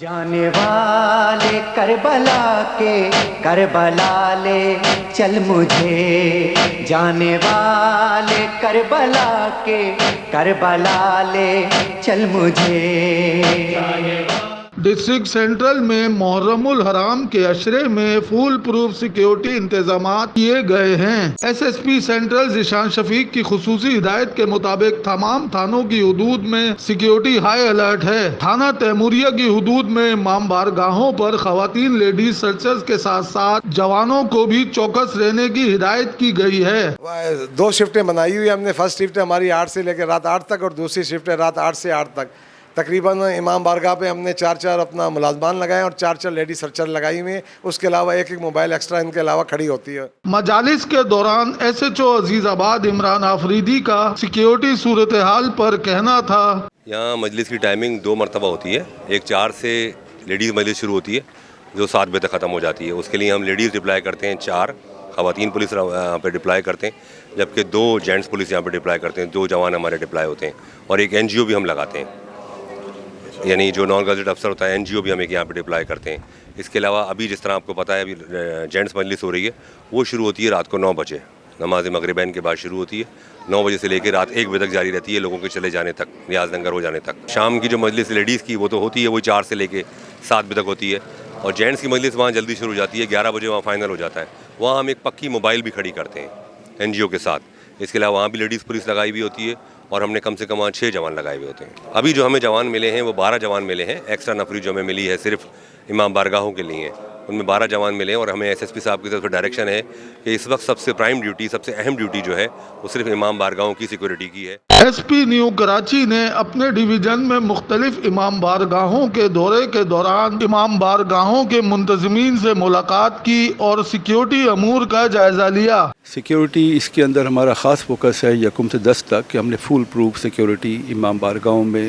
جانے والے کربلا کے کربلا لے چل مجھے، جانے والے کربلا کے کربلا لے چل مجھے۔ ڈسٹرکٹ سینٹرل میں محرم الحرام کے عشرے میں فول پروف سیکیورٹی انتظامات کیے گئے ہیں۔ S S P central Zeeshan Shafiq کی خصوصی ہدایت کے مطابق تمام تھانوں کی حدود میں سیکیورٹی ہائی الرٹ ہے۔ تھانہ تیموریہ کی حدود میں امام بارگاہوں پر خواتین لیڈیز سرچرز کے ساتھ ساتھ جوانوں کو بھی چوکس رہنے کی ہدایت کی گئی ہے۔ 2 شفٹیں بنائی ہوئی ہم نے۔ فرسٹ شفٹ ہماری 8 سے لے کے رات 8 تک اور دوسری شفٹ ہے رات 8 سے 8 تک۔ تقریباً امام بارگاہ پہ ہم نے 4 اپنا ملازمان لگائے اور 4 لیڈی سرچر لگائی ہوئی ہیں۔ اس کے علاوہ ایک موبائل ایکسٹرا ان کے علاوہ کھڑی ہوتی ہے۔ مجالس کے دوران ایس ایچ او عزیز آباد عمران آفریدی کا سیکیورٹی صورتحال پر کہنا تھا۔ یہاں مجلس کی ٹائمنگ 2 مرتبہ ہوتی ہے۔ ایک 4 سے لیڈیز مجلس شروع ہوتی ہے جو 7 بجے تک ختم ہو جاتی ہے۔ اس کے لیے ہم لیڈیز ڈپلائی کرتے ہیں 4 خواتین پولیس یہاں پہ ڈپلائی کرتے ہیں، جبکہ 2 جینٹس پولیس یہاں پہ ڈپلائی کرتے ہیں، 2 جوان ہمارے ڈپلائی ہوتے ہیں، اور ایک NGO بھی ہم لگاتے ہیں، یعنی جو نان گزٹ افسر ہوتا ہے NGO بھی ہم ایک یہاں پہ ڈپلائی کرتے ہیں۔ اس کے علاوہ ابھی جس طرح آپ کو پتہ ہے ابھی جینٹس مجلس ہو رہی ہے، وہ شروع ہوتی ہے رات کو 9 بجے، نماز مغربین کے بعد شروع ہوتی ہے، 9 بجے سے لے کے رات 1 بجے تک جاری رہتی ہے، لوگوں کے چلے جانے تک، نیاز لنگر ہو جانے تک۔ شام کی جو مجلس لیڈیز کی وہ تو ہوتی ہے، وہی 4 سے لے کے 7 بجے تک ہوتی ہے، اور جینٹس کی مجلس وہاں جلدی شروع ہو جاتی ہے، 11 بجے وہاں فائنل ہو جاتا ہے۔ وہاں ہم ایک پکی موبائل بھی کھڑی کرتے ہیں NGO کے ساتھ۔ اس کے علاوہ وہاں بھی لیڈیز پولیس لگائی ہوئی ہوتی ہے، اور ہم نے کم سے کم وہاں 6 جوان لگائے ہوئے ہوتے ہیں۔ ابھی جو ہمیں جوان ملے ہیں وہ 12 جوان ملے ہیں۔ ایکسٹرا نفری جو ہمیں ملی ہے صرف امام بارگاہوں کے لیے ہیں، ان میں 12 جوان ملے ہیں، اور ہمیں SSP صاحب کی طرف سے ڈائریکشن ہے کہ اس وقت سب سے پرائم ڈیوٹی، سب سے اہم ڈیوٹی جو ہے وہ صرف امام بارگاہوں کی سیکورٹی کی ہے۔ ایس پی نیو کراچی نے اپنے ڈویژن میں مختلف امام بارگاہوں کے دورے کے دوران امام بارگاہوں کے منتظمین سے ملاقات کی اور سیکیورٹی امور کا جائزہ لیا۔ سیکیورٹی اس کے اندر ہمارا خاص فوکس ہے 1 سے 10 تک کہ ہم نے فول پروف سیکیورٹی امام بارگاہوں میں،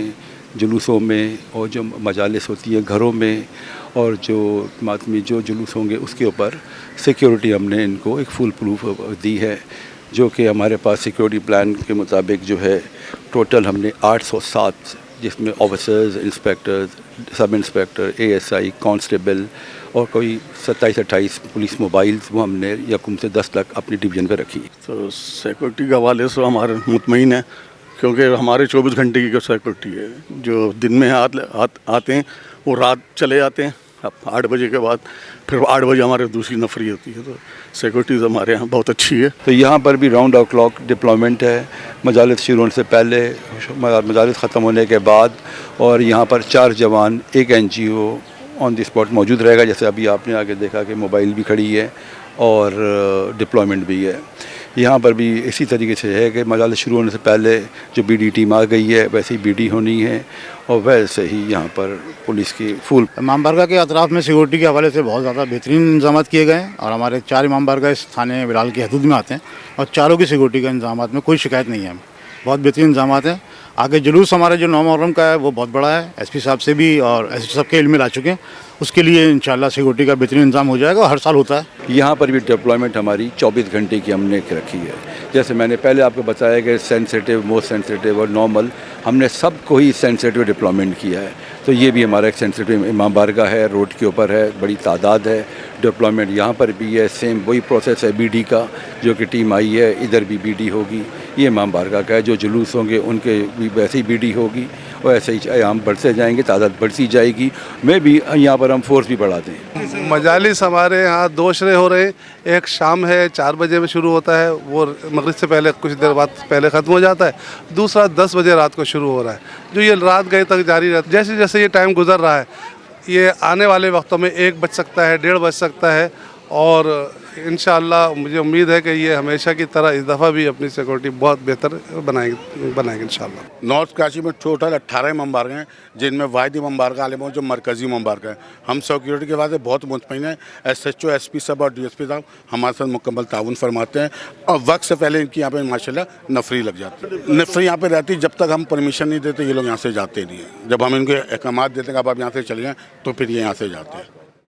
جلوسوں میں، اور جو مجالس ہوتی ہے گھروں میں، اور جو ماتمی جو جلوس ہوں گے اس کے اوپر سیکیورٹی ہم نے ان کو ایک فول پروف دی ہے، جو کہ ہمارے پاس سیکیورٹی پلان کے مطابق جو ہے ٹوٹل ہم نے 807، جس میں آفیسرز، انسپیکٹرز، سب انسپیکٹر، ASI، کانسٹیبل اور کوئی 27-28 پولیس موبائلز وہ ہم نے 1 سے 10 تک اپنی ڈویژن پہ رکھی۔ تو سیکورٹی کے حوالے سے ہمارے مطمئن ہیں، کیونکہ ہمارے 24 گھنٹے کی سیکورٹی ہے۔ جو دن میں آتے ہیں وہ رات چلے جاتے ہیں، اب 8 بجے کے بعد پھر 8 بجے ہمارے دوسری نفری ہوتی ہے، تو سیکورٹیز ہمارے یہاں بہت اچھی ہے۔ تو یہاں پر بھی راؤنڈ آف کلاک ڈپلائمنٹ ہے، مجالس شروع ہونے سے پہلے، مجالس ختم ہونے کے بعد، اور یہاں پر 4 جوان، ایک NGO آن دی اسپاٹ موجود رہے گا، جیسے ابھی آپ نے آگے دیکھا کہ موبائل بھی کھڑی ہے اور ڈپلائمنٹ بھی ہے۔ یہاں پر بھی اسی طریقے سے ہے کہ مجالس شروع ہونے سے پہلے جو BD ٹیم آ گئی ہے ویسے ہی BD ہونی ہے، اور ویسے ہی یہاں پر پولیس کی فل۔ امام بارگاہ کے اطراف میں سیکورٹی کے حوالے سے بہت زیادہ بہترین انتظامات کیے گئے ہیں، اور ہمارے 4 امام بارگاہ اس تھانے بلال کی حدود میں آتے ہیں، اور چاروں کی سیکورٹی کے انتظامات میں کوئی شکایت نہیں ہے، بہت بہترین انتظامات ہیں۔ آگے جلوس ہمارا جو 9 محرم کا ہے وہ بہت بڑا ہے، SP صاحب سے بھی اور SHO صاحب کے علم میں لا چکے ہیں، اس کے لیے انشاءاللہ سیکورٹی کا بہترین انتظام ہو جائے گا، ہر سال ہوتا ہے۔ یہاں پر بھی ڈپلائمنٹ ہماری 24 گھنٹے کی ہم نے رکھی ہے، جیسے میں نے پہلے آپ کو بتایا کہ سینسیٹیو، موسٹ سینسیٹیو اور نارمل، ہم نے سب کو ہی سینسیٹیو ڈپلائمنٹ کیا ہے۔ تو یہ بھی ہمارا ایک سینسیٹیو امام بارگاہ ہے، روڈ کے اوپر ہے، بڑی تعداد ہے، ڈپلائمنٹ یہاں پر بھی ہے، سیم وہی پروسیس ہے BD کا، جو کہ ٹیم آئی ہے، ادھر بھی BD ہوگی۔ یہ امام بارگاہ کا ہے، جو جلوس ہوں گے ان کے بھی ویسے ہی BD ہوگی، اور ایسے ہی ہم بڑھتے جائیں گے، تعداد بڑھتی جائے گی۔ میں بھی یہاں پر ہم فورس بھی بڑھا دیں۔ مجالس ہمارے یہاں 2 عشرے ہو رہے ہیں، ایک شام ہے 4 بجے میں شروع ہوتا ہے، وہ مغرب سے پہلے کچھ دیر بعد پہلے ختم ہو جاتا ہے، دوسرا 10 بجے رات کو شروع ہو رہا ہے، جو یہ رات گئے تک جاری رہتا ہے۔ جیسے جیسے یہ ٹائم گزر رہا ہے، یہ آنے والے وقتوں میں 1 بج سکتا ہے، 1:30 بج سکتا ہے، اور انشاءاللہ مجھے امید ہے کہ یہ ہمیشہ کی طرح اس دفعہ بھی اپنی سیکورٹی بہت بہتر بنائیں گے انشاءاللہ۔ نارتھ کراچی میں ٹوٹل 18 امام بارگاہ ہیں، جن میں واحد امام بارگاہ عالم جو مرکزی امام بارگاہ ہے۔ ہم سیکورٹی کے بعد بہت مطمئن ہیں، SHO، SP صاحب اور DSP صاحب ہمارے ساتھ مکمل تعاون فرماتے ہیں، اور وقت سے پہلے ان کی یہاں پہ ماشاءاللہ نفری لگ جاتی ہے۔ نفری یہاں پہ رہتی جب تک ہم پرمیشن نہیں دیتے، یہ لوگ یہاں سے جاتے نہیں ہیں۔ جب ہم ان کے احکامات دیتے ہیں کہ اب آپ یہاں سے چلے جائیں تو پھر یہ یہاں سے جاتے ہیں۔